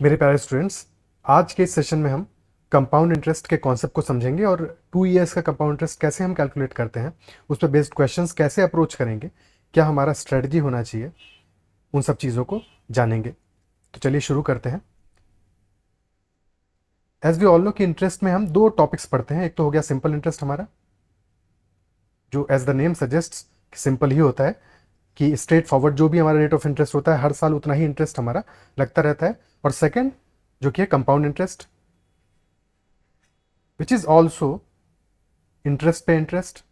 मेरे प्यारे स्टूडेंट्स, आज के इस सेशन में हम कंपाउंड इंटरेस्ट के कॉन्सेप्ट को समझेंगे और 2 इयर्स का कंपाउंड इंटरेस्ट कैसे हम कैलकुलेट करते हैं, उस पर बेस्ड क्वेश्चंस कैसे अप्रोच करेंगे, क्या हमारा स्ट्रेटजी होना चाहिए, उन सब चीज़ों को जानेंगे। तो चलिए शुरू करते हैं। एज वी ऑल नो कि इंटरेस्ट में हम दो टॉपिक्स पढ़ते हैं। एक तो हो गया सिंपल इंटरेस्ट हमारा, जो as the name suggest simple ही होता है कि स्ट्रेट फॉरवर्ड जो भी हमारा रेट ऑफ इंटरेस्ट होता है हर साल उतना ही इंटरेस्ट हमारा लगता रहता है। और सेकेंड जो कि है compound interest, which is also interest पे इंटरेस्ट,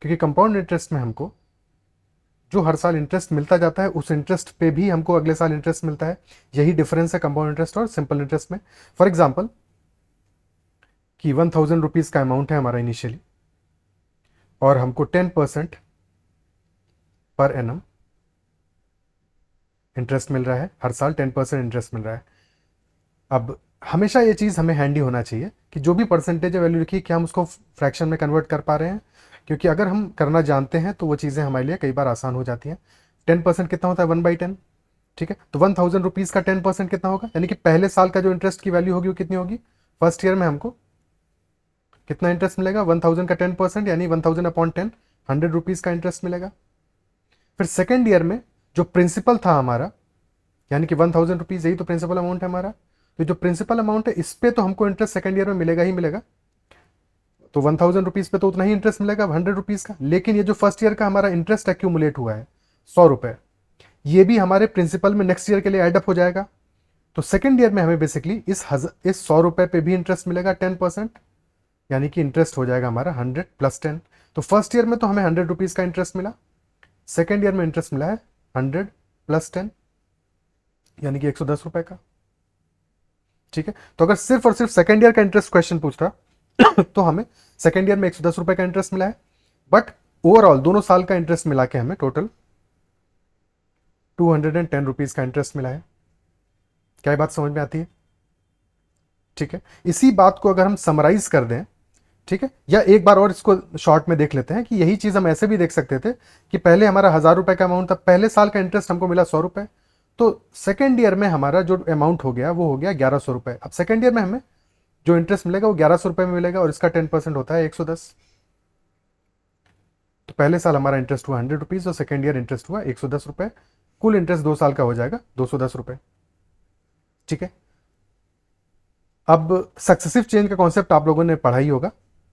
क्योंकि कंपाउंड इंटरेस्ट में हमको जो हर साल इंटरेस्ट मिलता जाता है उस इंटरेस्ट पे भी हमको अगले साल इंटरेस्ट मिलता है। यही डिफरेंस है कंपाउंड इंटरेस्ट और सिंपल इंटरेस्ट में। फॉर एग्जाम्पल कि 1000 रुपीज का अमाउंट है हमारा इनिशियली और हमको 10% पर एनम इंटरेस्ट मिल रहा है, हर साल 10% इंटरेस्ट मिल रहा है। अब हमेशा ये चीज़ हमें हैंडी होना चाहिए कि जो भी परसेंटेज है वैल्यू लिखी, क्या हम उसको फ्रैक्शन में कन्वर्ट कर पा रहे हैं, क्योंकि अगर हम करना जानते हैं तो वो चीज़ें हमारे लिए कई बार आसान हो जाती हैं। 10% कितना होता है? 1/10। ठीक है, तो 1000 रुपीज़ का 10% कितना होगा, यानी कि पहले साल का जो इंटरेस्ट की वैल्यू होगी वो कितनी होगी? फर्स्ट ईयर में हमको कितना इंटरेस्ट मिलेगा? 1000 का 10% यानी 1000/10, 100 रुपीज़ का इंटरेस्ट मिलेगा। फिर सेकेंड ईयर में जो प्रिंसिपल था हमारा, यानी कि 1000 रुपीज़, यही तो प्रिंसिपल अमाउंट है हमारा। तो जो प्रिंसिपल अमाउंट है इस पे तो हमको इंटरेस्ट सेकंड ईयर में मिलेगा ही मिलेगा। तो 1000 रुपीज़ पे तो उतना ही इंटरेस्ट मिलेगा 100 रुपीज़ का। लेकिन ये जो फर्स्ट ईयर का हमारा इंटरेस्ट एक्यूमुलेट हुआ है 100 रुपये, ये भी हमारे प्रिंसिपल में नेक्स्ट ईयर के लिए एडअप हो जाएगा। तो सेकंड ईयर में हमें बेसिकली इस 100 रुपये पे भी इंटरेस्ट मिलेगा 10%, यानी कि इंटरेस्ट हो जाएगा हमारा 100 + 10। तो फर्स्ट ईयर में तो हमें 100 रुपीज़ का इंटरेस्ट मिला, सेकेंड ईयर में इंटरेस्ट मिला है 100 + 10, यानी कि 110 रुपये का। ठीक है, तो अगर सिर्फ और सिर्फ सेकेंड ईयर का इंटरेस्ट क्वेश्चन पूछता तो हमें सेकेंड ईयर में 110 रुपये का इंटरेस्ट मिला है, बट ओवरऑल दोनों साल का इंटरेस्ट मिला के हमें टोटल 210 रुपीज़ का इंटरेस्ट मिला है। क्या ये बात समझ में आती है? ठीक है, इसी बात को अगर हम समराइज कर दें, ठीक है, या एक बार और इसको शॉर्ट में देख लेते हैं कि यही चीज़ हम ऐसे भी देख सकते थे कि पहले हमारा 1000 रुपये का अमाउंट था, पहले साल का इंटरेस्ट हमको मिला 100 रुपये, तो सेकेंड ईयर में हमारा जो अमाउंट हो गया वो हो गया 1100 रुपये। अब सेकेंड ईयर में हमें जो इंटरेस्ट मिलेगा वो 1100 रुपये में मिलेगा और इसका 10% होता है 110। तो पहले साल हमारा इंटरेस्ट हुआ 100 रुपीज़ और सेकेंड ईयर इंटरेस्ट हुआ 110 रुपये। कुल इंटरेस्ट 2 साल का हो जाएगा 210 रुपये। ठीक है, अब सक्सेसिव चेंज का कॉन्सेप्ट आप लोगों ने पढ़ा ही होगा,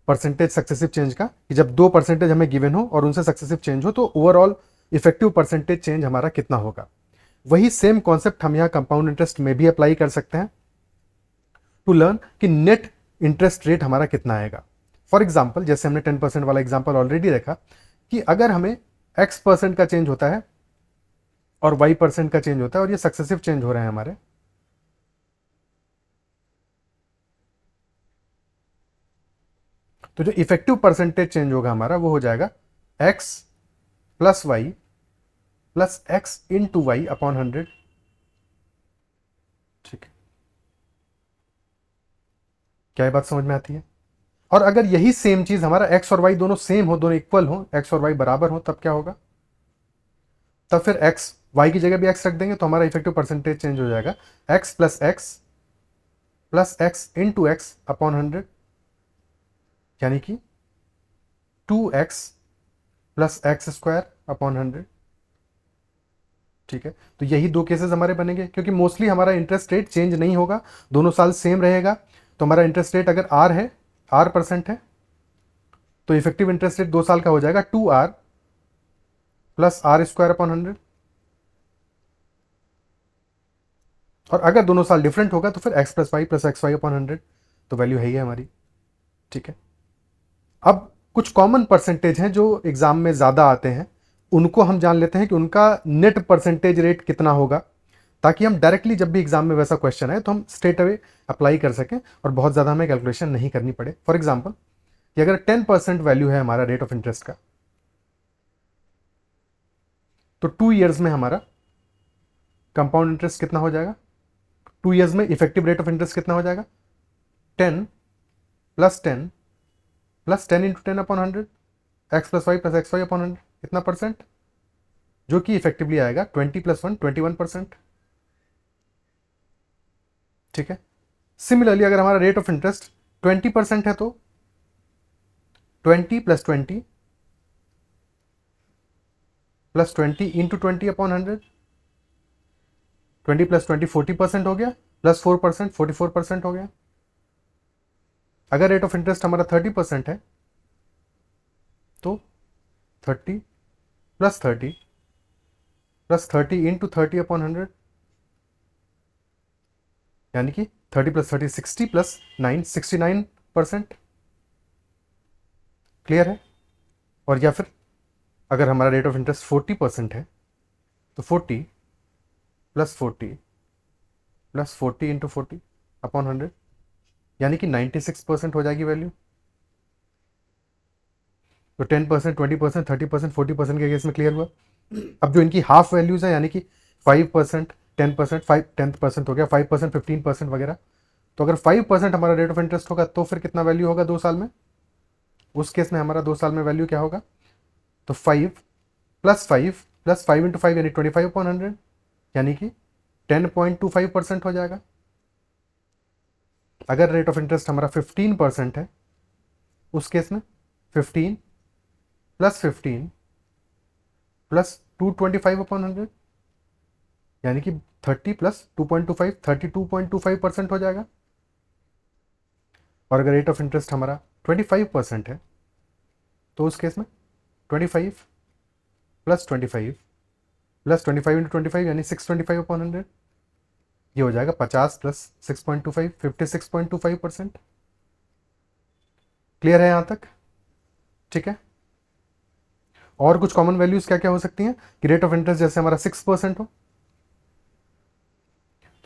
परसेंटेज सक्सेसिव चेंज का, कि जब 2% हमें गिवन हो और उनसे सक्सेसिव चेंज हो तो ओवरऑल इफेक्टिव परसेंटेज चेंज हमारा कितना होगा। वही सेम कॉन्सेप्ट हम यहाँ कंपाउंड इंटरेस्ट में भी अप्लाई कर सकते हैं टू लर्न कि नेट इंटरेस्ट रेट हमारा कितना आएगा। फॉर एग्जाम्पल, जैसे हमने 10% वाला एग्जाम्पल ऑलरेडी देखा कि अगर हमें X% का चेंज होता है और Y% का चेंज होता है और ये सक्सेसिव चेंज हो रहे हैं हमारे, तो जो इफेक्टिव परसेंटेज चेंज होगा हमारा वो हो जाएगा X + Y + X × Y/100। ठीक है, क्या ये बात समझ में आती है? और अगर यही सेम चीज हमारा X और Y दोनों सेम हो, दोनों इक्वल हो, X और Y बराबर हो, तब क्या होगा? तब फिर X, Y की जगह भी X रख देंगे तो हमारा इफेक्टिव परसेंटेज चेंज हो जाएगा X + X + X × X/100, यानी कि 2X + X²/100। ठीक है, तो यही दो केसेस हमारे बनेंगे, क्योंकि मोस्टली हमारा इंटरेस्ट रेट चेंज नहीं होगा, दोनों साल सेम रहेगा। तो हमारा इंटरेस्ट रेट अगर R है, R% है, तो इफेक्टिव इंटरेस्ट रेट 2 साल का हो जाएगा 2R + R²/100। और अगर दोनों साल डिफरेंट होगा तो फिर X + Y + XY/100, तो वैल्यू है ही है हमारी। ठीक है, अब कुछ कॉमन परसेंटेज हैं जो एग्जाम में ज़्यादा आते हैं, उनको हम जान लेते हैं कि उनका नेट परसेंटेज रेट कितना होगा, ताकि हम डायरेक्टली जब भी एग्जाम में वैसा क्वेश्चन आए तो हम स्ट्रेट अवे अप्लाई कर सकें और बहुत ज़्यादा हमें कैलकुलेशन नहीं करनी पड़े। फॉर एग्जाम्पल कि अगर 10% वैल्यू है हमारा रेट ऑफ इंटरेस्ट का, तो 2 इयर्स में हमारा कंपाउंड इंटरेस्ट कितना हो जाएगा? 2 इयर्स में इफेक्टिव रेट ऑफ इंटरेस्ट कितना हो जाएगा? 10 + 10 + 10 × 10/100, X + Y + XY/100, कितना परसेंट? जो कि इफेक्टिवली आएगा 20 + 1 21%। ठीक है। सिमिलरली अगर हमारा रेट ऑफ इंटरेस्ट 20% है तो 20 + 20 + 20 × 20 अपॉन 100, 20 + 20 40% हो गया, प्लस 4% 44% हो गया। अगर रेट ऑफ इंटरेस्ट हमारा 30% है तो 30 + 30 + 30 × 30 अपॉन 100, यानी कि 30 + 30 60 + 9 69%। क्लियर है। और या फिर अगर हमारा रेट ऑफ इंटरेस्ट 40% है तो 40 + 40 + 40 × 40 अपॉन 100, यानी कि 96% हो जाएगी वैल्यू। तो 10%, 20%, 30%, 40% के केस में क्लियर हुआ। अब जो इनकी हाफ वैल्यूज है, यानी कि 5%, 10%, 10% हो गया, 5%, 15% वगैरह। तो अगर 5% हमारा रेट ऑफ इंटरेस्ट होगा तो फिर कितना वैल्यू होगा 2 साल में? उस केस में हमारा 2 साल में वैल्यू क्या होगा? तो 5 + 5 + 5 × 5 यानी 25/100, यानी कि 10.25% हो जाएगा। अगर रेट ऑफ इंटरेस्ट हमारा 15% है, उस केस में 15 + 15 + 225/100, यानी कि 30 + 2.25 32.25% हो जाएगा। और अगर रेट ऑफ इंटरेस्ट हमारा 25% है तो उस केस में 25 + 25 + 25 × 25 यानी 625/100, ये हो जाएगा 50 + 6.25 56.25%। क्लियर है यहाँ तक? ठीक है। और कुछ कॉमन वैल्यूज क्या क्या हो सकती हैं कि रेट ऑफ इंटरेस्ट जैसे हमारा 6% हो,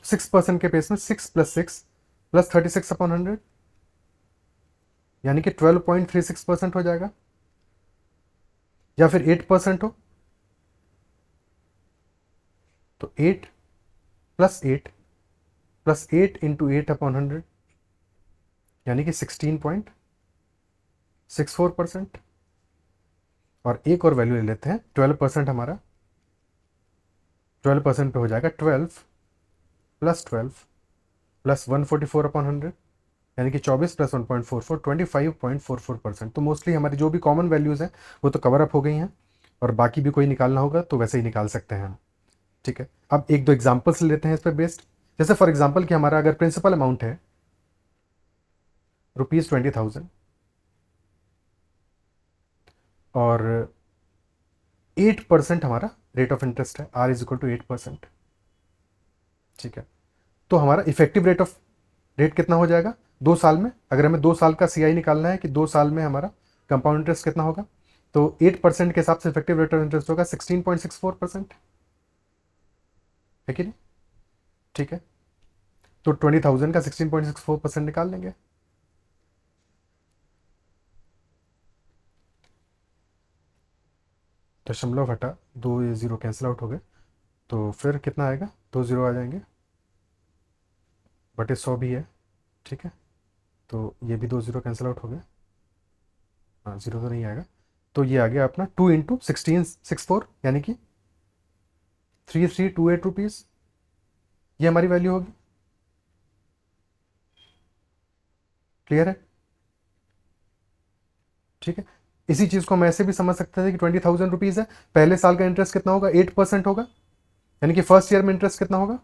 6% के पेस में 6 + 6 + 36/100, यानी कि 12.36% हो जाएगा। या फिर 8% हो तो 8 + 8 + 8 × 8/100, यानी कि 16.64%। और एक और वैल्यू ले लेते हैं 12% हमारा, 12% पे हो जाएगा 12 + 12 + 144/100, यानी कि 24 + 1.44 25.44%। तो मोस्टली हमारी जो भी कॉमन वैल्यूज़ हैं वो तो कवर अप हो गई हैं, और बाकी भी कोई निकालना होगा तो वैसे ही निकाल सकते हैं हम। ठीक है। अब एक दो एग्जाम्पल्स लेते हैं इस पर बेस्ड। जैसे फॉर एग्जाम्पल कि हमारा अगर प्रिंसिपल अमाउंट है ₹20,000 और 8% हमारा रेट ऑफ इंटरेस्ट है, R = 8%। ठीक है। तो हमारा इफेक्टिव रेट कितना हो जाएगा 2 साल में? अगर हमें 2 साल का CI निकालना है कि 2 साल में हमारा कंपाउंड इंटरेस्ट कितना होगा, तो 8% के हिसाब से इफेक्टिव रेट ऑफ इंटरेस्ट होगा 16.64%, है कि नहीं? ठीक है। तो 20,000 का 16.64% निकाल लेंगे। दशमलव हटा 2, ये 0 कैंसिल आउट हो गए, तो फिर कितना आएगा? 2 0 आ जाएंगे, बटे 100 भी है। ठीक है। तो ये भी 2 0 कैंसिल आउट हो गए, हाँ 0 तो नहीं आएगा। तो ये आ गया अपना 2 × 1664, यानी कि 3328 रुपीज़, ये हमारी वैल्यू होगी। क्लियर है? ठीक है। इसी चीज़ को हम ऐसे भी समझ सकते थे कि 20,000 रुपीज़ है, पहले साल का इंटरेस्ट कितना होगा? 8% होगा, यानी कि फर्स्ट ईयर में इंटरेस्ट कितना होगा?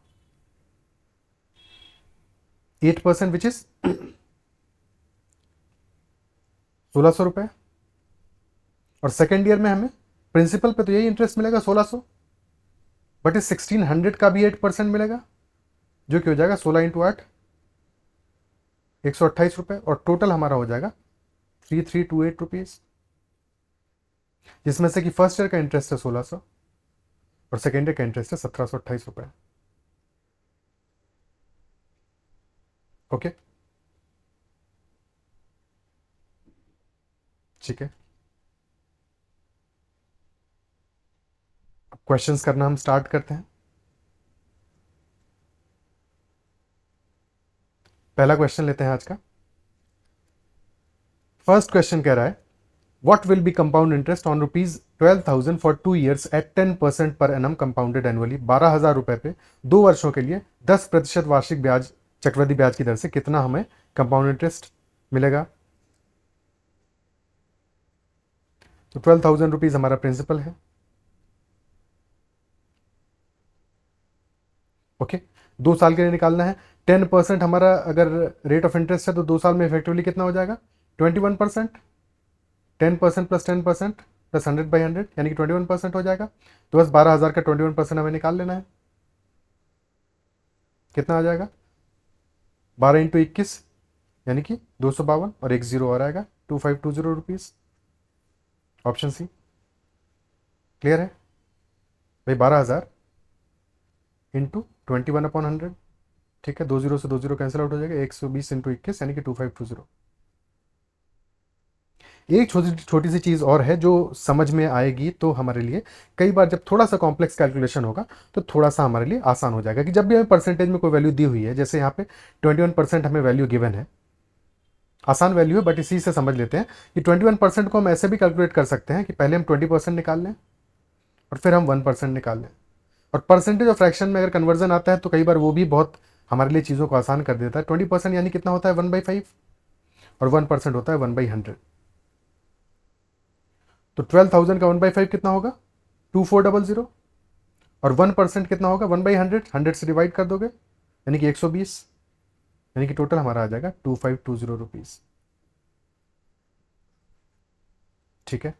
8% विच इज 1,600 रुपये। और सेकेंड ईयर में हमें प्रिंसिपल पे तो यही इंटरेस्ट मिलेगा 1,600, बट इस 1,600 का भी 8% मिलेगा, जो कि हो जाएगा 16 × 8 128 रुपये, और टोटल हमारा हो जाएगा 3328 रुपीज़, जिसमें से कि फर्स्ट ईयर का इंटरेस्ट है 1,600 और सेकेंड ईयर का इंटरेस्ट है 1,728 रुपये। ओके, ठीक है। अब क्वेश्चंस करना हम स्टार्ट करते हैं। पहला क्वेश्चन लेते हैं आज का। फर्स्ट क्वेश्चन कह रहा है, what will be compound interest on ₹12,000 for 2 years at 10% per annum compounded annually? 12,000 रुपए पे 2 वर्षों के लिए 10% वार्षिक ब्याज चक्रवृद्धि ब्याज की दर से कितना हमें कंपाउंड इंटरेस्ट मिलेगा। तो 12,000 रुपीज़ हमारा प्रिंसिपल है। ओके, 2 साल के लिए निकालना है। 10% हमारा अगर रेट ऑफ इंटरेस्ट है तो 2 साल में इफेक्टिवली कितना हो जाएगा, 21%। 10% प्लस 10% प्लस 100/100 यानी कि 21% हो जाएगा। तो बस 12,000 का 21% हमें निकाल लेना है। कितना आ जाएगा, 12 × 21 यानी कि 252 और एक जीरो और आएगा, 2520 रुपीज़। Option C. क्लियर है भाई, 12,000 इंटू 21/100। ठीक है, 20 से 20 कैंसिल आउट हो जाएगा, 120 × 21 यानी कि 2520। एक छोटी छोटी सी चीज़ और है जो समझ में आएगी तो हमारे लिए कई बार जब थोड़ा सा कॉम्प्लेक्स कैलकुलेशन होगा तो थोड़ा सा हमारे लिए आसान हो जाएगा कि जब भी हमें परसेंटेज में कोई वैल्यू दी हुई है, जैसे यहाँ पे 21% हमें वैल्यू गिवन है, आसान वैल्यू है बट इसी से समझ लेते हैं कि 21% को हम ऐसे भी कैलकुलेट कर सकते हैं कि पहले हम 20% निकाल लें और फिर हम 1% निकाल लें। और परसेंटेज और फ्रैक्शन में अगर कन्वर्जन आता है तो कई बार वो भी बहुत हमारे लिए चीज़ों को आसान कर देता है। 20% यानी कितना होता है, 1/5 और 1% होता है 1/100। तो 12,000 का 1/5 कितना होगा, 2400। और 1% कितना होगा, 1/100, 100 से डिवाइड कर दोगे यानी कि 120, यानी कि टोटल हमारा आ जाएगा 2520 रुपीज़। ठीक है,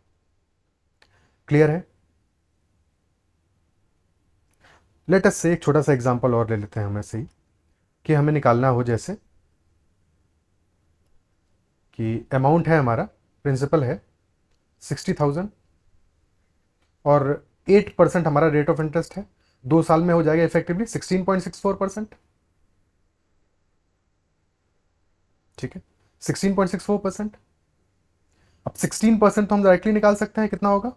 क्लियर है। लेट अस से एक छोटा सा एग्जांपल और ले लेते हैं हम ऐसे ही कि हमें निकालना हो, जैसे कि अमाउंट है हमारा, प्रिंसिपल है 60,000 और 8% हमारा रेट ऑफ इंटरेस्ट है। 2 साल में हो जाएगा इफेक्टिवली 16.64%। ठीक है, 16.64%। अब 16% तो हम डायरेक्टली निकाल सकते हैं, कितना होगा,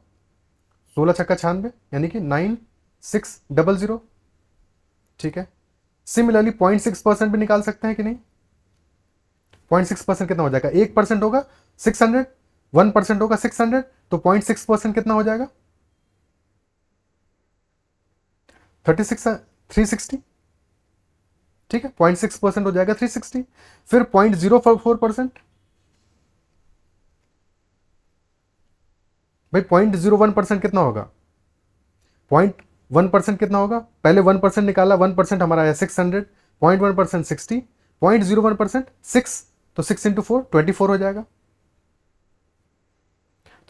16×96 यानी कि 9600। ठीक है, सिमिलरली 0.6% भी निकाल सकते हैं कि नहीं। 0.6% कितना हो जाएगा, 1% होगा 600, 1% होगा 600, तो 0.6% कितना हो जाएगा, 360। ठीक है, 0.6% हो जाएगा 360। फिर 0.04%, भाई 0.01% कितना होगा, 0.1% कितना होगा, पहले 1% निकाला, 1% हमारा आया 600, 0.1% 60, 0.01% 6, तो 6 × 4 24 हो जाएगा।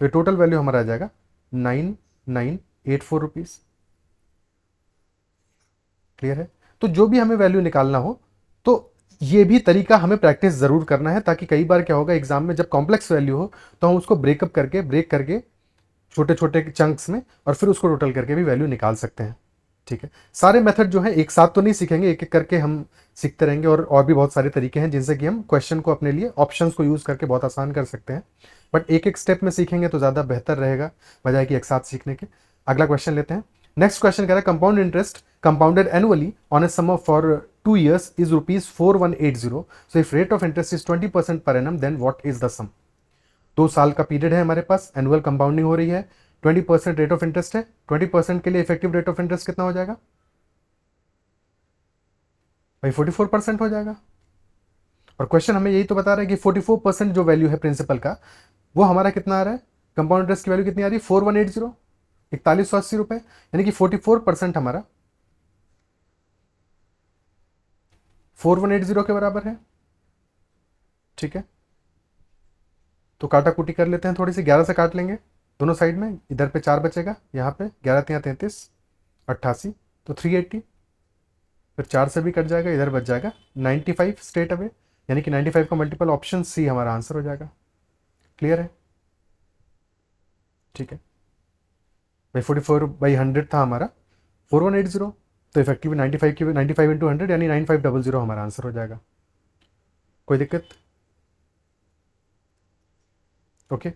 तो ये टोटल वैल्यू हमारा आ जाएगा 9984 रुपीज़। क्लियर है। तो जो भी हमें वैल्यू निकालना हो तो ये भी तरीका हमें प्रैक्टिस ज़रूर करना है, ताकि कई बार क्या होगा एग्जाम में जब कॉम्प्लेक्स वैल्यू हो तो हम उसको ब्रेक करके छोटे छोटे चंक्स में और फिर उसको टोटल करके भी वैल्यू निकाल सकते हैं। ठीक है, सारे मेथड जो है एक साथ तो नहीं सीखेंगे, एक एक करके हम सीखते रहेंगे। और भी बहुत सारे तरीके हैं जिनसे कि हम क्वेश्चन को अपने लिए ऑप्शंस को यूज़ करके बहुत आसान कर सकते हैं, बट एक एक स्टेप में सीखेंगे तो ज़्यादा बेहतर रहेगा बजाय कि एक साथ सीखने के। अगला क्वेश्चन लेते हैं। नेक्स्ट क्वेश्चन कह रहा है compound interest compounded annually on a sum for 2 years is ₹4180। So if rate of interest is 20% per annum then what is the sum. 2 साल का पीरियड है हमारे पास, एनुअल कंपाउंडिंग हो रही है, 20% रेट ऑफ इंटरेस्ट है। 20% के लिए इफेक्टिव रेट ऑफ इंटरेस्ट कितना हो जाएगा भाई, 44% हो जाएगा। और क्वेश्चन हमें यही तो बता रहा है कि 44% जो वैल्यू है प्रिंसिपल का वो हमारा कितना आ रहा है, कंपाउंड इंटरेस्ट की वैल्यू कितनी आ रही है, 4180, 4180 रुपए, यानी कि 44% हमारा 4180 के बराबर है। ठीक है, तो काटा कुटी कर लेते हैं, थोड़ी सी 11 से काट लेंगे दोनों साइड में, इधर पे 4 बचेगा, यहाँ पे 11×3=33, 88, तो 380। फिर 4 से भी कट जाएगा, इधर बच जाएगा 95 स्ट्रेट अवे, यानी कि 95 का मल्टीपल ऑप्शन सी हमारा आंसर हो जाएगा। क्लियर है। ठीक है भाई, 44/100 था हमारा 4180, तो इफेक्टिव 95 की 95 × 100 यानी 9500 हमारा आंसर हो जाएगा। कोई दिक्कत। ओके,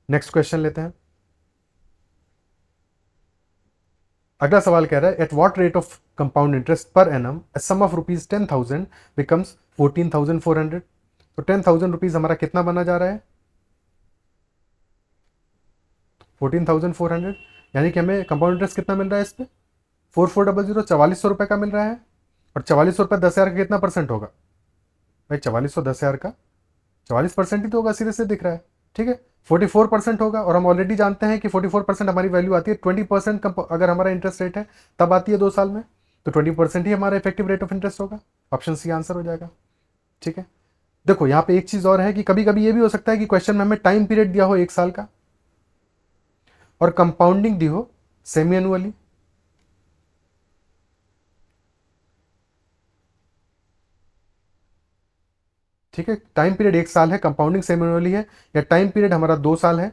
नेक्स्ट क्वेश्चन लेते हैं। अगला सवाल कह रहा है at what rate of compound interest per annum a sum of ₹10,000 becomes 14,400। तो 10,000 रुपीज हमारा कितना बना जा रहा है, 14,400, यानी कि हमें कंपाउंड इंटरेस्ट कितना मिल रहा है इस पे, 4400, 4400 रुपये का मिल रहा है। और 4400 रुपये 10,000 का कितना परसेंट होगा भाई? 4400 10,000 का 44% ही तो होगा, सीधे से दिख रहा है। ठीक है, 44% होगा, और हम ऑलरेडी जानते हैं कि 44% हमारी वैल्यू आती है 20% अगर हमारा इंटरेस्ट रेट है तब आती है 2 साल में, तो 20% ही हमारा इफेक्टिव रेट ऑफ इंटरेस्ट होगा। ऑप्शन सी आंसर हो जाएगा। ठीक है, देखो यहाँ पे एक चीज और है कि कभी कभी ये भी हो सकता है कि क्वेश्चन में हमें टाइम पीरियड दिया हो 1 साल का और कंपाउंडिंग दी हो सेमी एनुअली। ठीक है, टाइम पीरियड 1 साल है, कंपाउंडिंग सेमी एनुअली है, या टाइम पीरियड हमारा 2 साल है,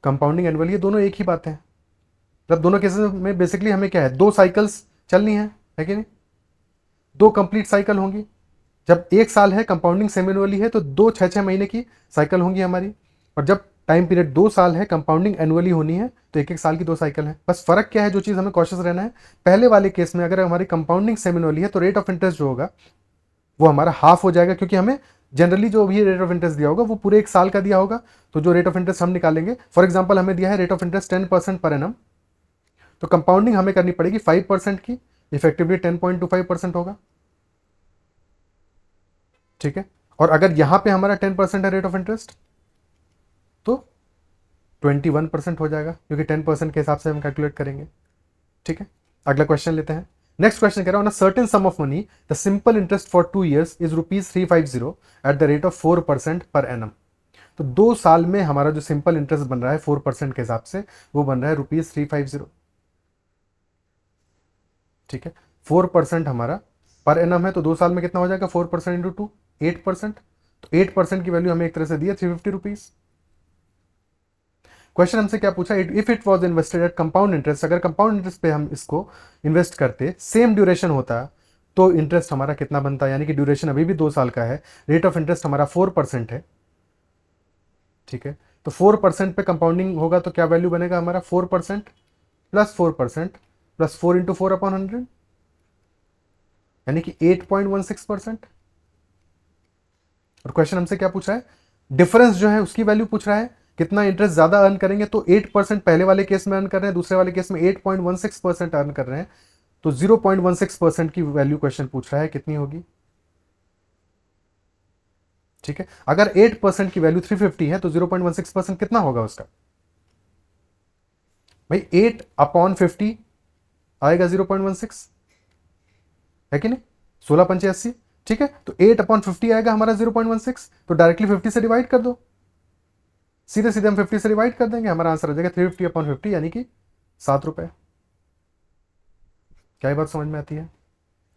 कंपाउंडिंग एनुअली है, दोनों एक ही बात है। मतलब दोनों केसेस में बेसिकली हमें क्या है, 2 साइकिल्स चलनी है कि नहीं? 2 कंप्लीट साइकिल होंगी। जब 1 साल है, कंपाउंडिंग सेमी एनुअली है, तो 2 6 6 महीने की साइकिल होंगी हमारी। और जब टाइम पीरियड 2 साल है, कंपाउंडिंग एनुअली होनी है, तो 1 1 साल की 2 साइकिल है। बस फर्क क्या है, जो चीज़ हमें कॉशियस रहना है, पहले वाले केस में अगर हमारी कंपाउंडिंग सेमी एनुअली है तो रेट ऑफ इंटरेस्ट जो होगा वो हमारा हाफ हो जाएगा, क्योंकि हमें जनरली जो भी रेट ऑफ इंटरेस्ट दिया होगा वो पूरे 1 साल का दिया होगा। तो जो रेट ऑफ इंटरेस्ट हम निकालेंगे, फॉर एग्जाम्पल हमें दिया है rate of interest 10% per annum, तो कंपाउंडिंग हमें करनी पड़ेगी 5% की, इफेक्टिवली 10.25% होगा। ठीक है, और अगर यहां पे हमारा 10% है रेट ऑफ इंटरेस्ट तो 21% हो जाएगा, क्योंकि 10% के हिसाब से हम कैलकुलेट करेंगे। ठीक है, अगला क्वेश्चन लेते हैं। नेक्स्ट क्वेश्चन कह रहा हूं, certain some of money the simple interest for 2 years is ₹350 eight the rate of 4% पर एनम। तो 2 साल में हमारा जो सिंपल इंटरेस्ट बन रहा है 4% के हिसाब से, वो बन रहा है ₹350। ठीक है, 4% हमारा पर एनम है, तो 2 साल में कितना हो जाएगा? 4% इंटू 2, 8%। तो 8% की वैल्यू हमें एक तरह से दी है ₹350। क्वेश्चन हमसे क्या पूछा, if it was invested at compound interest, अगर कंपाउंड इंटरेस्ट पे हम इसको इन्वेस्ट करते, सेम ड्यूरेशन होता, तो इंटरेस्ट हमारा कितना बनता? यानी कि ड्यूरेशन अभी भी 2 साल का है, रेट ऑफ इंटरेस्ट हमारा 4% है। ठीक है, तो 4% पे कंपाउंडिंग होगा तो क्या वैल्यू बनेगा हमारा? 4% प्लस 4% प्लस 4 इंटू 4/100, यानी कि 8.16%। और क्वेश्चन हमसे क्या पूछा है, डिफरेंस जो है उसकी वैल्यू पूछ रहा है, कितना इंटरेस्ट ज्यादा अर्न करेंगे। तो 8% पहले वाले केस में अर्न कर रहे हैं, दूसरे वाले केस में 8.16% अर्न कर रहे हैं, तो 0.16% की वैल्यू क्वेश्चन पूछ रहा है, कितनी होगी? ठीक है, अगर 8% की वैल्यू 350 है तो 0.16% कितना होगा उसका? भाई 8/50 आएगा 0.16, है कि नहीं? 16 × 5 = 80। ठीक है, तो 8/50 आएगा हमारा 0.16, तो डायरेक्टली 50 से डिवाइड कर दो, सीधे सीधे हम 50 से डिवाइड कर देंगे, हमारा आंसर हो जाएगा 350/50, यानी कि ₹7। क्या ये बात समझ में आती है?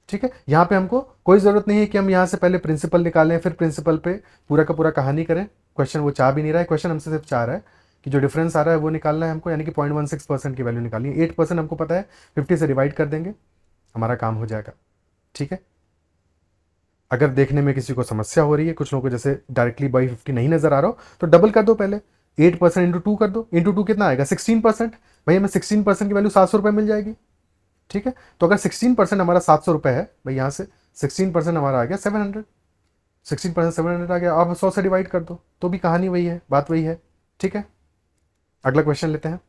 ठीक है, यहां पे हमको कोई जरूरत नहीं है कि हम यहां से पहले प्रिंसिपल निकालें फिर प्रिंसिपल पे पूरा का पूरा कहानी करें। क्वेश्चन वो चाह भी नहीं रहा है, क्वेश्चन हमसे सिर्फ चाह रहा है कि जो डिफरेंस आ रहा है वो निकालना है हमको, यानी कि 0.16% की वैल्यू निकालनी है। 8% हमको पता है, 50 से डिवाइड कर देंगे, हमारा काम हो जाएगा। ठीक है, अगर देखने में किसी को समस्या हो रही है, कुछ लोगों को जैसे डायरेक्टली बाई 50 नहीं नजर आ रहा हो, तो डबल कर दो पहले, 8% इंटू 2 कर दो, इंटू 2 कितना आएगा? 16%। भाई हमें 16% की वैल्यू ₹700 मिल जाएगी। ठीक है, तो अगर 16% हमारा ₹700 है, भाई यहाँ से 16% हमारा आ गया 700, 16% 700 आ गया। अब 100 से डिवाइड कर दो, तो भी कहानी वही है, बात वही है। ठीक है, अगला क्वेश्चन लेते हैं।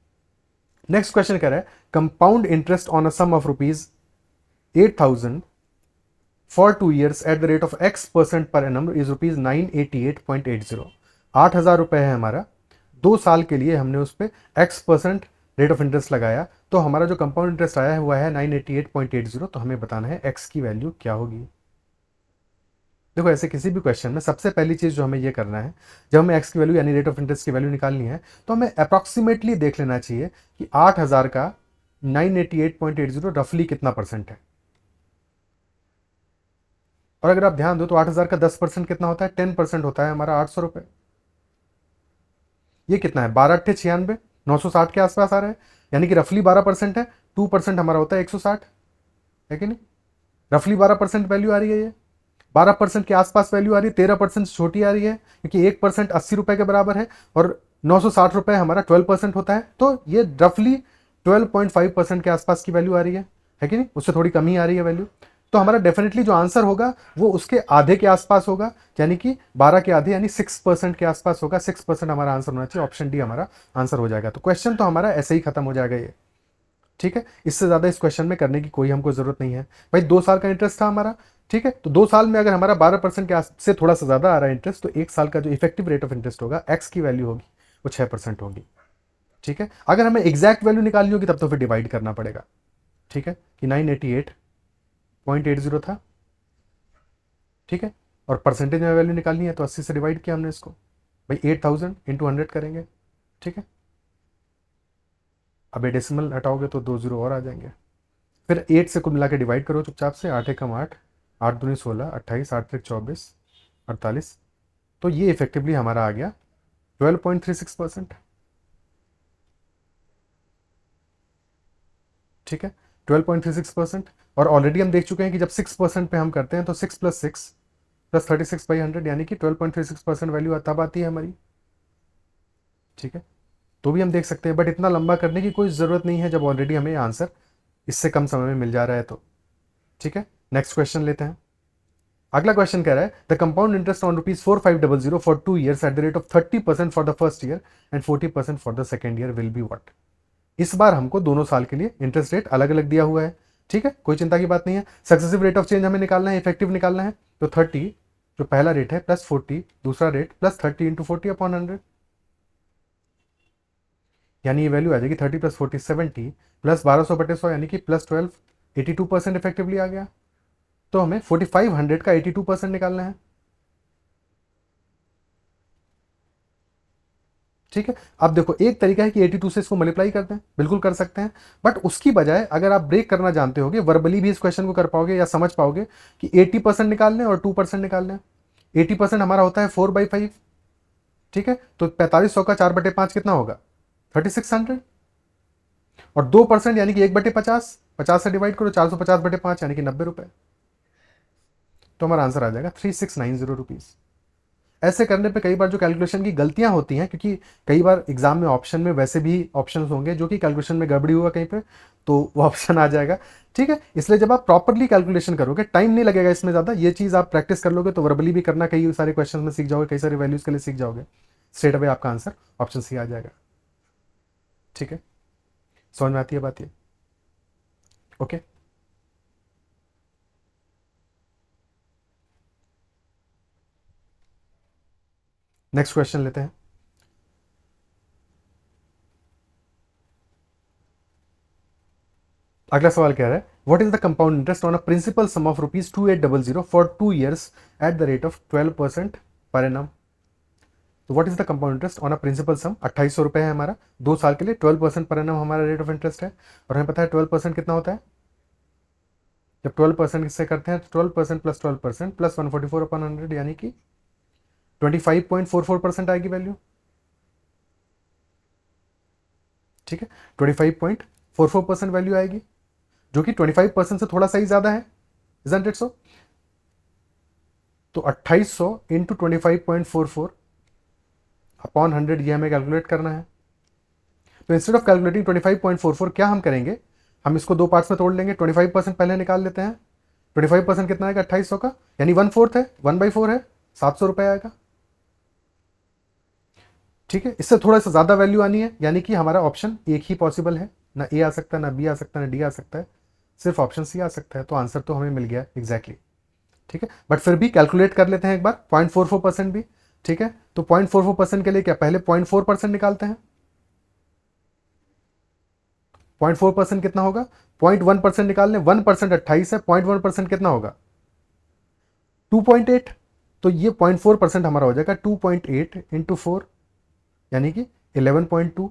नेक्स्ट क्वेश्चन कह रहा है, compound interest on a sum of ₹8,000 for 2 years at the rate of X% per annum is ₹988.80। 8,000 रुपये है हमारा, 2 साल के लिए हमने उस पर X% रेट ऑफ इंटरेस्ट लगाया, तो हमारा जो कंपाउंड इंटरेस्ट आया है वो है 988.80। तो हमें बताना है X की वैल्यू क्या होगी। देखो ऐसे किसी भी क्वेश्चन में सबसे पहली चीज़ जो हमें ये करना है, जब हमें X की वैल्यू यानी रेट ऑफ इंटरेस्ट की वैल्यू निकालनी है, तो हमें अप्रॉक्सीमेटली देख लेना चाहिए कि 8,000 का 988.80 रफली कितना परसेंट है। और अगर आप ध्यान दो तो 8,000 का 10% कितना होता है? 10% होता है हमारा 800 रुपये। ये कितना है? 12×8 = 96, 960 के आसपास आ रहा है, यानी कि रफली 12% है। 2% हमारा होता है 160, है कि नहीं? रफली 12% वैल्यू आ रही है, ये 12% के आसपास वैल्यू आ रही है, 13% छोटी आ रही है, क्योंकि 1% 80 रुपये के बराबर है और 960 रुपये हमारा 12% होता है, तो ये रफली 12.5% के आसपास की वैल्यू आ रही है कि नहीं? उससे थोड़ी कमी आ रही है वैल्यू। तो हमारा डेफिनेटली जो आंसर होगा वो उसके आधे के आसपास होगा, यानी कि 12 के आधे यानी 6% के आसपास होगा। 6% हमारा आंसर होना चाहिए, ऑप्शन डी हमारा आंसर हो जाएगा। तो क्वेश्चन तो हमारा ऐसे ही खत्म हो जाएगा ये। ठीक है, इससे ज़्यादा इस क्वेश्चन में करने की कोई हमको ज़रूरत नहीं है। भाई 2 साल का इंटरेस्ट था हमारा, ठीक है, तो 2 साल में अगर हमारा 12% के से थोड़ा सा ज़्यादा आ रहा है इंटरेस्ट, तो 1 साल का जो इफेक्टिव रेट ऑफ इंटरेस्ट होगा, एक्स की वैल्यू होगी, वो 6% होगी। ठीक है, अगर हमें एग्जैक्ट वैल्यू निकालनी होगी तब तो फिर डिवाइड करना पड़ेगा। ठीक है, कि 988.80 था। ठीक है, और परसेंटेज में वैल्यू निकालनी है तो 80 से डिवाइड किया हमने इसको। भाई 8000 इंटू 100 करेंगे। ठीक है, अब ये डेसिमल हटाओगे तो 2 जीरो और आ जाएंगे। फिर 8 से कुल मिला के डिवाइड करो चुपचाप से। 8 एकम 8, 8 दूनी 16, 28, 8 त्रिक 24, 48। तो ये इफेक्टिवली हमारा आ गया 12.36%। ठीक है, 12.36%। और ऑलरेडी हम देख चुके हैं कि जब 6% पे हम करते हैं तो 6 + 6 + 36/100 यानी कि 12.36% वैल्यू तब आती है हमारी। ठीक है, तो भी हम देख सकते हैं, बट इतना लंबा करने की कोई ज़रूरत नहीं है जब ऑलरेडी हमें आंसर इससे कम समय में मिल जा रहा है तो। ठीक है, नेक्स्ट क्वेश्चन लेते हैं। अगला क्वेश्चन कह रहा है the compound interest on ₹4500 for 2 years at the rate of 30% for the first year and 40% for the second year will be what. इस बार हमको दोनों साल के लिए इंटरेस्ट रेट अलग अलग दिया हुआ है। ठीक है, कोई चिंता की बात नहीं है। सक्सेसिव रेट ऑफ चेंज हमें निकालना है, इफेक्टिव निकालना है, तो 30 जो पहला रेट है प्लस 40 दूसरा रेट प्लस 30 इंटू 40/100, यानी ये वैल्यू आ जाएगी 30 + 40 70 प्लस 1200/100 यानी कि प्लस 12 82% इफेक्टिवली आ गया। तो हमें 4500 का 82% निकालना है। ठीक है, अब देखो एक तरीका है कि 82 से इसको मल्टीप्लाई करते हैं, बिल्कुल कर सकते हैं, बट उसकी बजाय अगर आप ब्रेक करना जानते होगे, वर्बली भी इस क्वेश्चन को कर पाओगे या समझ पाओगे कि 80% निकाल लें और 2% निकाल लें। 80% हमारा होता है 4/5। ठीक है, तो 4500 का 4/5 कितना होगा 3600, और 2% यानी कि 1/50, 50 से डिवाइड करो 450/5 यानी कि 90 रुपए। तो हमारा आंसर आ जाएगा 3690 रुपीज़। ऐसे करने पे कई बार जो कैलकुलेशन की गलतियां होती हैं, क्योंकि कई बार एग्जाम में ऑप्शन में वैसे भी ऑप्शंस होंगे जो कि कैलकुलेशन में गड़बड़ी हुआ कहीं पे, तो वो ऑप्शन आ जाएगा। ठीक है, इसलिए जब आप प्रॉपरली कैलकुलेशन करोगे टाइम नहीं लगेगा इसमें ज़्यादा, ये चीज़ आप प्रैक्टिस कर लोगे तो वर्बली भी करना कई सारे क्वेश्चन में सीख जाओगे, कई सारे वैल्यूज़ के लिए सीख जाओगे, स्ट्रेट अवे आपका आंसर ऑप्शन सी आ जाएगा। ठीक है, समझ में आती है बात ये? ओके, नेक्स्ट क्वेश्चन लेते हैं। अगला सवाल कह रहा है what is the compound interest on a principal sum of ₹2800 for 2 years at the rate of 12% per annum. तो what is the compound interest on a principal sum, 2800 रुपये है हमारा 2 साल के लिए, 12% पर एनम हमारा रेट ऑफ इंटरेस्ट है। और हमें पता है 12% कितना होता है, जब 12% से करते हैं तो 12% + 12% + 144/100 यानी कि 25.44% आएगी वैल्यू। ठीक है, 25.44% वैल्यू आएगी, जो कि 25% से थोड़ा सा ही ज्यादा है, इजंट इट सो? तो 2800 इंटू 25.44/100 ये हमें कैलकुलेट करना है। तो इंस्टेड ऑफ कैलकुलेटिंग 25.44 क्या हम करेंगे, हम इसको दो पार्ट्स में तोड़ लेंगे। 25% पहले निकाल लेते हैं। 25% कितना आएगा 2800 का, यानी 1/4 है, 1/4 है, 700 रुपये आएगा। ठीक है, इससे थोड़ा सा ज्यादा वैल्यू आनी है, यानी कि हमारा ऑप्शन एक ही पॉसिबल है, ना ए आ सकता है, ना बी आ सकता है, ना डी आ सकता है, सिर्फ ऑप्शन सी आ सकता है। तो आंसर तो हमें मिल गया एग्जैक्टली। ठीक है, बट फिर भी कैलकुलेट कर लेते हैं एक बार 0.44% भी। ठीक है, तो 0.44% के लिए क्या, पहले 0.4% निकालते हैं। 0.4% कितना होगा, 0.1% निकाल लें, 1% 28 है, 0.1% कितना होगा 2.8। तो ये 0.4% हमारा हो जाएगा 2.8 इंटू 4 यानी कि 11.2,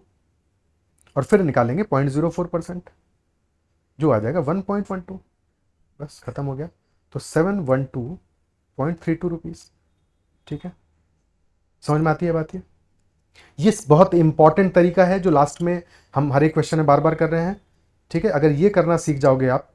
और फिर निकालेंगे 0.04% जो आ जाएगा 1.12। बस खत्म हो गया। तो 712.32 रुपीज़। ठीक है, समझ में आती है बात ये बहुत इंपॉर्टेंट तरीका है जो लास्ट में हम हर एक क्वेश्चन में बार बार कर रहे हैं। ठीक है, अगर ये करना सीख जाओगे आप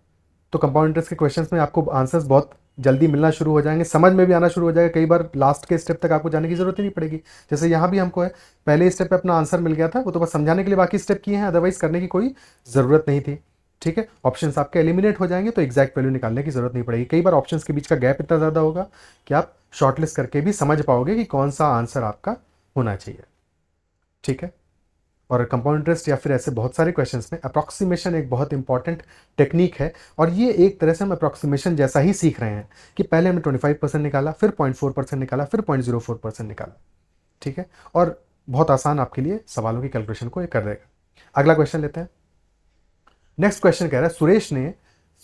तो कंपाउंड इंटरेस्ट के क्वेश्चंस में आपको आंसर्स बहुत जल्दी मिलना शुरू हो जाएंगे, समझ में भी आना शुरू हो जाएगा। कई बार लास्ट के स्टेप तक आपको जाने की जरूरत ही नहीं पड़ेगी। जैसे यहाँ भी हमको है, पहले स्टेप पे अपना आंसर मिल गया था, वो तो बस समझाने के लिए बाकी स्टेप किए हैं, अदरवाइज करने की कोई ज़रूरत नहीं थी। ठीक है, ऑप्शंस आपके एलिमिनेट हो जाएंगे तो एग्जैक्ट वैल्यू निकालने की जरूरत नहीं पड़ेगी। कई बार ऑप्शंस के बीच का गैप इतना ज़्यादा होगा कि आप शॉर्टलिस्ट करके भी समझ पाओगे कि कौन सा आंसर आपका होना चाहिए। ठीक है, और कंपाउंड इंटरेस्ट या फिर ऐसे बहुत सारे क्वेश्चंस में अप्रॉक्सीमेशन एक बहुत इंपॉर्टेंट टेक्निक है। और ये एक तरह से हम अप्रॉक्सीमेशन जैसा ही सीख रहे हैं कि पहले हमने 25% निकाला, फिर 0.4% निकाला, फिर 0.04% निकाला। ठीक है, और बहुत आसान आपके लिए सवालों की कैलकुलेशन को ये कर देगा। अगला क्वेश्चन लेते हैं। नेक्स्ट क्वेश्चन कह रहा है, सुरेश ने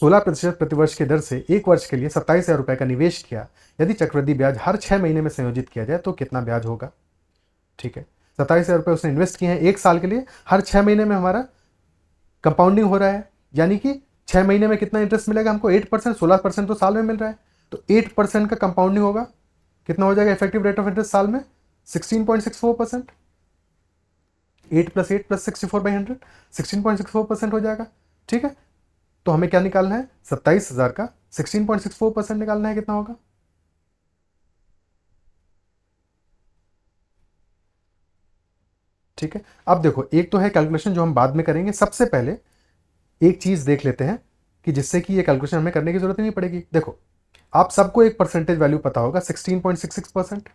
16% प्रतिवर्ष की दर से एक वर्ष के लिए 27,000 रुपए का निवेश किया। यदि चक्रवृद्धि ब्याज हर 6 महीने में संयोजित किया जाए तो कितना ब्याज होगा? ठीक है, 27,000 रुपए उसने इन्वेस्ट किए हैं एक साल के लिए, हर 6 महीने में हमारा कंपाउंडिंग हो रहा है, यानी कि 6 महीने में कितना इंटरेस्ट मिलेगा हमको? 8%। 16% तो साल में मिल रहा है, तो 8% का कंपाउंडिंग होगा, कितना हो जाएगा इफेक्टिव रेट ऑफ इंटरेस्ट साल में? 16.64%। 8 + 8 + 64/100 16.64% हो जाएगा। ठीक है, तो हमें क्या निकालना है? 27,000 का 16.64% निकालना है, कितना होगा? ठीक है, अब देखो, एक तो है कैलकुलेशन जो हम बाद में करेंगे, सबसे पहले एक चीज देख लेते हैं कि जिससे कि ये कैलकुलेशन हमें करने की जरूरत ही नहीं पड़ेगी। देखो, आप सबको एक परसेंटेज वैल्यू पता होगा, 16.66%।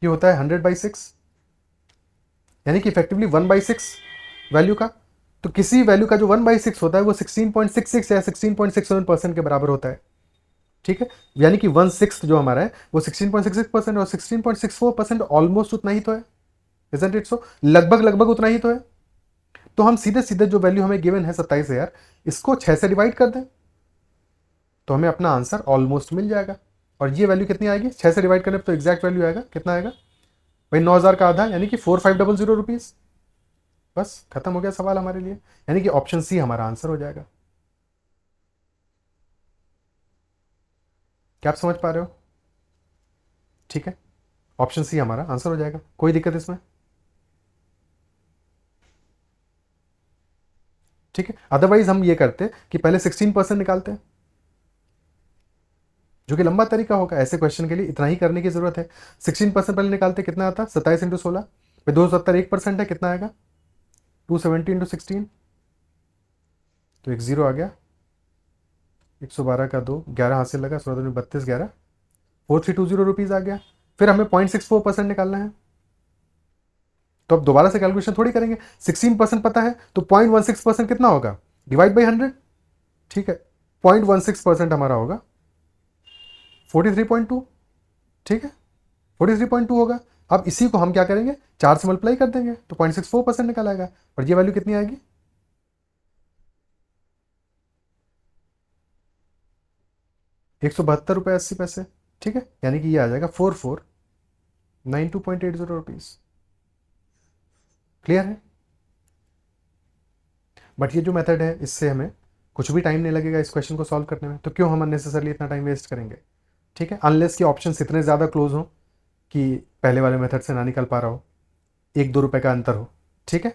ये होता है 100/6, यानी कि इफेक्टिवली 1/6 वैल्यू का। तो किसी वैल्यू का जो 1/6 होता है वो 16.66 या 16.67% के बराबर होता है। ठीक है, यानी कि 1/6 जो हमारा है वो 16.66% और 16.64% ऑलमोस्ट उतना ही तो है, इजंट इट सो? लगभग लगभग उतना ही तो है। तो हम सीधे सीधे जो वैल्यू हमें गिवन है 27,000, इसको 6 से डिवाइड कर दें तो हमें अपना आंसर ऑलमोस्ट मिल जाएगा। और ये वैल्यू कितनी आएगी? 6 से डिवाइड करने पर तो एग्जैक्ट वैल्यू आएगा, कितना आएगा भाई? 9,000 का आधा, यानी कि 4500 रुपीज। बस खत्म हो गया सवाल हमारे लिए, यानी कि ऑप्शन सी हमारा आंसर हो जाएगा। क्या आप समझ पा रहे हो? ठीक है, ऑप्शन सी हमारा आंसर हो जाएगा, कोई दिक्कत इसमें? ठीक है, अदरवाइज हम ये करते कि पहले 16% निकालते हैं, जो कि लंबा तरीका होगा ऐसे क्वेश्चन के लिए, इतना ही करने की जरूरत है। 16% पहले निकालते, कितना आता? 27 × 16, 270 1% है, कितना आएगा? 270 × 16, तो एक जीरो आ गया। 112 का 2, 11 हाथ से लगा, 16 दूनी 32, 11, 4320 रुपीज आ गया। फिर हमें 0.64% निकालना है, तो अब दोबारा से कैलकुलेशन थोड़ी करेंगे। 16% पता है, तो 0.16% कितना होगा? Divide by 100। ठीक है, 0.16% हमारा होगा 43.2। ठीक है, 43.2 होगा। अब इसी को हम क्या करेंगे? 4 से मल्टीप्लाई कर देंगे तो 0.64% निकल आएगा। और ये वैल्यू कितनी आएगी? 172 रुपये 80 पैसे। ठीक है, यानी कि ये आ जाएगा 4492.80 रुपीज। क्लियर है? बट ये जो मेथड है, इससे हमें कुछ भी टाइम नहीं लगेगा इस क्वेश्चन को सॉल्व करने में, तो क्यों हम अननेसेसरली इतना टाइम वेस्ट करेंगे? ठीक है, अनलेस के ऑप्शन इतने ज़्यादा क्लोज हो कि पहले वाले मेथड से ना निकल पा रहा हो, 1-2 रुपए का अंतर हो। ठीक है,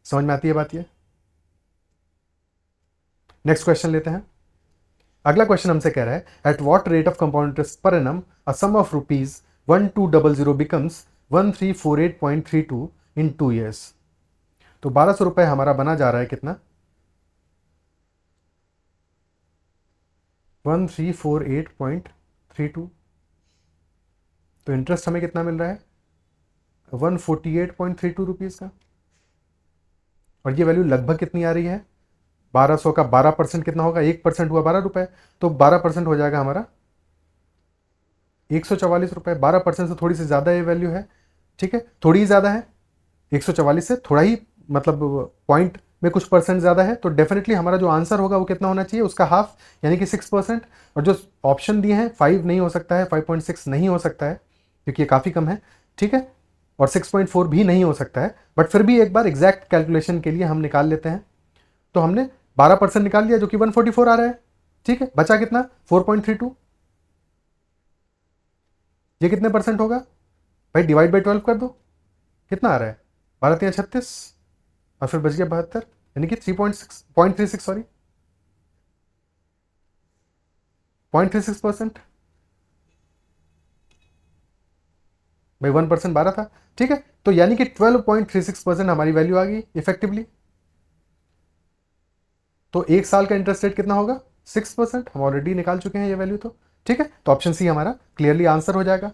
समझ में आती है बात? ये नेक्स्ट क्वेश्चन लेते हैं। अगला क्वेश्चन हमसे कह रहा है, at what rate of compound interest per annum a sum of ₹1200 becomes 1348.32 in 2 years। तो 1,200 रुपये हमारा बना जा रहा है, कितना? 1348.32। तो इंटरेस्ट हमें कितना मिल रहा है? 148.32 रुपीज़ का। और ये वैल्यू लगभग कितनी आ रही है? 1,200 का 12% कितना होगा? 1% हुआ 12 रुपए, तो 12% हो जाएगा हमारा 144 रुपये। 12% से थोड़ी सी ज़्यादा ये वैल्यू है। ठीक है, थोड़ी ही ज़्यादा है, 144 से थोड़ा ही, मतलब पॉइंट में कुछ परसेंट ज़्यादा है। तो डेफिनेटली हमारा जो आंसर होगा वो कितना होना चाहिए? उसका हाफ, यानी कि 6%। और जो ऑप्शन दिए हैं, 5 नहीं हो सकता है, 5.6 नहीं हो सकता है क्योंकि ये काफ़ी कम है। ठीक है, और 6.4 भी नहीं हो सकता है। बट फिर भी एक बार एग्जैक्ट कैलकुलेशन के लिए हम निकाल लेते हैं। तो हमने 12% निकाल लिया, जो कि 144 आ रहा है। ठीक है, बचा कितना? 4.32। ये कितने परसेंट होगा भाई? डिवाइड बाई 12 कर दो, कितना आ रहा है? 12×3 = 36, और फिर बच गया 72, यानी कि 3.6 सॉरी 0.36%। भाई 1% 12 था। ठीक है, तो यानी कि 12.36% हमारी वैल्यू आ गई इफेक्टिवली। तो एक साल का इंटरेस्ट रेट कितना होगा? 6%। हम ऑलरेडी निकाल चुके हैं ये वैल्यू तो। ठीक है, तो ऑप्शन सी हमारा क्लियरली आंसर हो जाएगा।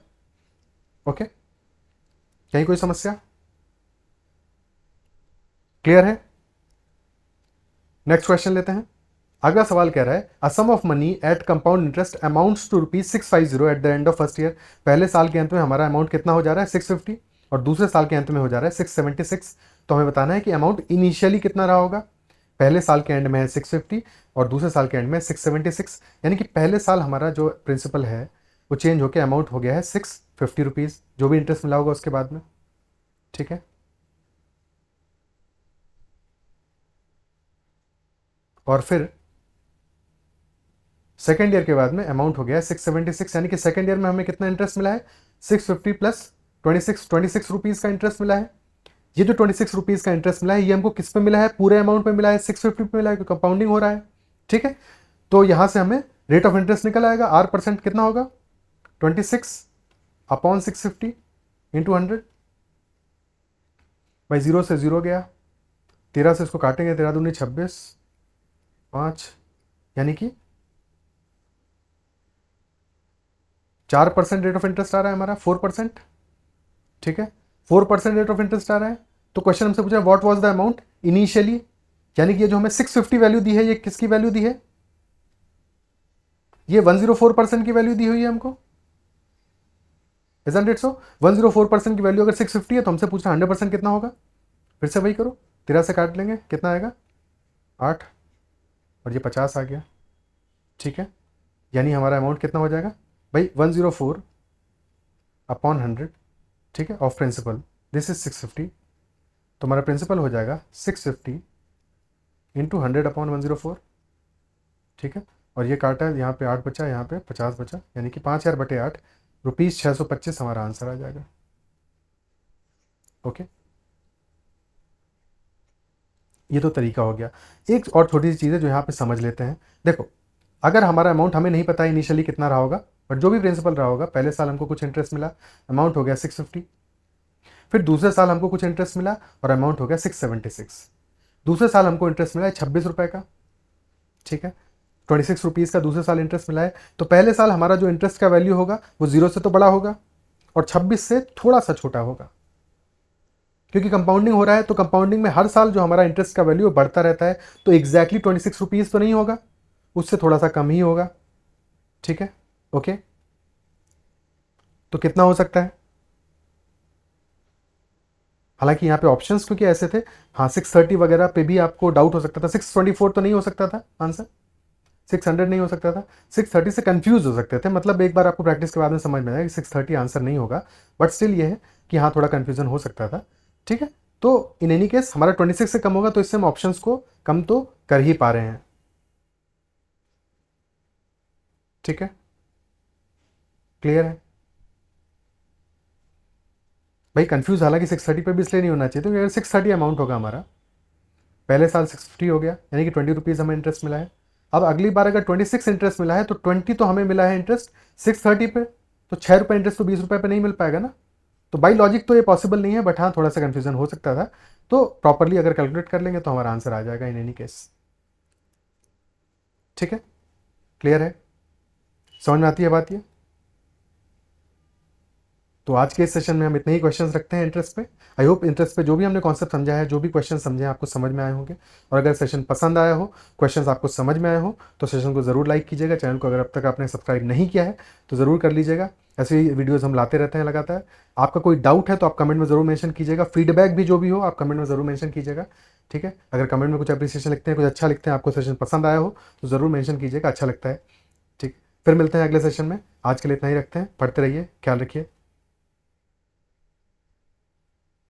ओके, कहीं कोई समस्या? क्लियर है? नेक्स्ट क्वेश्चन लेते हैं। अगला सवाल कह रहा है a sum of money at compound interest amounts to ₹650 at the end of first year. पहले साल के अंत में हमारा अमाउंट कितना हो जा रहा है 650 और दूसरे साल के अंत में हो जा रहा है 676। तो हमें बताना है कि अमाउंट इनिशियली कितना रहा होगा। पहले साल के एंड में है 650 और दूसरे साल के एंड में 676, यानी कि पहले साल हमारा जो प्रिंसिपल है वो चेंज होकर अमाउंट हो गया है ₹650, जो भी इंटरेस्ट मिला होगा उसके बाद में। ठीक है, और फिर सेकेंड ईयर के बाद में अमाउंट हो गया है 676, यानी कि सेकेंड ईयर में हमें कितना इंटरेस्ट मिला है 650 प्लस 26 रुपीज़ का इंटरेस्ट मिला है। ये जो 26 रुपीज़ का इंटरेस्ट मिला है ये हमको किस पे मिला है, पूरे अमाउंट पे मिला है, 650 पे मिला है, कंपाउंडिंग हो रहा है। ठीक है, तो यहाँ से हमें रेट ऑफ इंटरेस्ट निकल आएगा, R% कितना होगा 26/650 इंटू 100 भाई, 0 से 0 गया, 13 से इसको काटेंगे, 13 दूनी 26, 5, यानी कि 4% रेट ऑफ इंटरेस्ट आ रहा है हमारा, 4%। ठीक है, 4% रेट ऑफ इंटरेस्ट आ रहा है। तो क्वेश्चन हमसे पूछा what was the amount initially, यानी कि ये जो हमें 650 वैल्यू दी है ये किसकी वैल्यू दी है, ये 104% की वैल्यू दी हुई है हमको। Isn't it so? 104% की वैल्यू अगर 650 है तो हमसे पूछना 100% कितना होगा। फिर से वही करो, 13 से काट लेंगे, कितना आएगा 8 और ये 50 आ गया। ठीक है, यानी हमारा अमाउंट कितना हो जाएगा भाई 104/100। ठीक है, ऑफ प्रिंसिपल, दिस इज 650, तो हमारा प्रिंसिपल हो जाएगा 650 इंटू 100/104। ठीक है, और ये काटा है, यहाँ पे 8 बचा, यहाँ पे 50 बचा, यानी कि 5000/8 ₹625 हमारा आंसर आ जाएगा। ओके, ये तो तरीका हो गया। एक और छोटी सी चीज़ है जो यहाँ पे समझ लेते हैं। देखो, अगर हमारा अमाउंट हमें नहीं पता इनिशियली कितना रहा होगा, बट जो भी प्रिंसिपल रहा होगा, पहले साल हमको कुछ इंटरेस्ट मिला, अमाउंट हो गया 650, फिर दूसरे साल हमको कुछ इंटरेस्ट मिला और अमाउंट हो गया 676, दूसरे साल हमको इंटरेस्ट मिला है 26 रुपये का। ठीक है, 26 रुपीज़ का दूसरे साल इंटरेस्ट मिला है, तो पहले साल हमारा जो इंटरेस्ट का वैल्यू होगा वो 0 से तो बड़ा होगा और 26 से थोड़ा सा छोटा होगा, क्योंकि कंपाउंडिंग हो रहा है। तो कंपाउंडिंग में हर साल जो हमारा इंटरेस्ट का वैल्यू बढ़ता रहता है, तो एग्जैक्टली 26 रुपीज़ तो नहीं होगा, उससे थोड़ा सा कम ही होगा। ठीक है, ओके, तो कितना हो सकता है, हालांकि यहाँ पे ऑप्शंस क्योंकि ऐसे थे, हाँ 630 वगैरह पे भी आपको डाउट हो सकता था, 624 तो नहीं हो सकता था आंसर, 600 नहीं हो सकता था, 630 से कंफ्यूज हो सकते थे। मतलब एक बार आपको प्रैक्टिस के बाद में समझ में आया कि 630 आंसर नहीं होगा, बट स्टिल ये है कि हाँ थोड़ा कंफ्यूजन हो सकता था। ठीक है, तो इन एनी केस हमारा 26 से कम होगा, तो इससे हम ऑप्शंस को कम तो कर ही पा रहे हैं। ठीक है, क्लियर है भाई। कंफ्यूज हालांकि 630 पे भी इसलिए नहीं होना चाहिए, तो अगर 630 अमाउंट होगा हमारा, पहले साल 650 हो गया, यानी कि 20 रुपीज़ हमें इंटरेस्ट मिला है। अब अगली बार अगर 26 इंटरेस्ट मिला है, तो 20 तो हमें मिला है इंटरेस्ट 630 पे, तो 6 रुपये इंटरेस्ट तो 20 रुपये पे नहीं मिल पाएगा ना। तो बाई लॉजिक तो ये पॉसिबल नहीं है, बट हाँ थोड़ा सा कंफ्यूजन हो सकता था। तो प्रॉपरली अगर कैलकुलेट कर लेंगे तो हमारा आंसर आ जाएगा इन एनी केस। ठीक है, क्लियर है, समझ में आती है बात ये। तो आज के इस सेशन में हम इतने ही क्वेश्चंस रखते हैं इंटरेस्ट पे। आई होप इंटरेस्ट पे जो भी हमने कॉन्सेप्ट समझा है, जो भी क्वेश्चन समझे हैं, आपको समझ में आए होंगे। और अगर सेशन पसंद आया हो, क्वेश्चंस आपको समझ में आए हो, तो सेशन को ज़रूर लाइक कीजिएगा। चैनल को अगर अब तक आपने सब्सक्राइब नहीं किया है तो ज़रूर कर लीजिएगा। ऐसे ही वीडियोज़ हम लाते रहते हैं लगातार। आपका कोई डाउट है तो आप कमेंट में ज़रूर मेंशन कीजिएगा। फीडबैक भी जो भी हो आप कमेंट में ज़रूर मेंशन कीजिएगा। ठीक है, अगर कमेंट में कुछ अप्रिसिएशन लिखते हैं, कुछ अच्छा लिखते हैं, आपको सेशन पसंद आया हो तो ज़रूर मेंशन कीजिएगा, अच्छा लगता है। ठीक, फिर मिलते हैं अगले सेशन में। आज के लिए इतना ही रखते हैं, पढ़ते रहिए, ख्याल रखिए।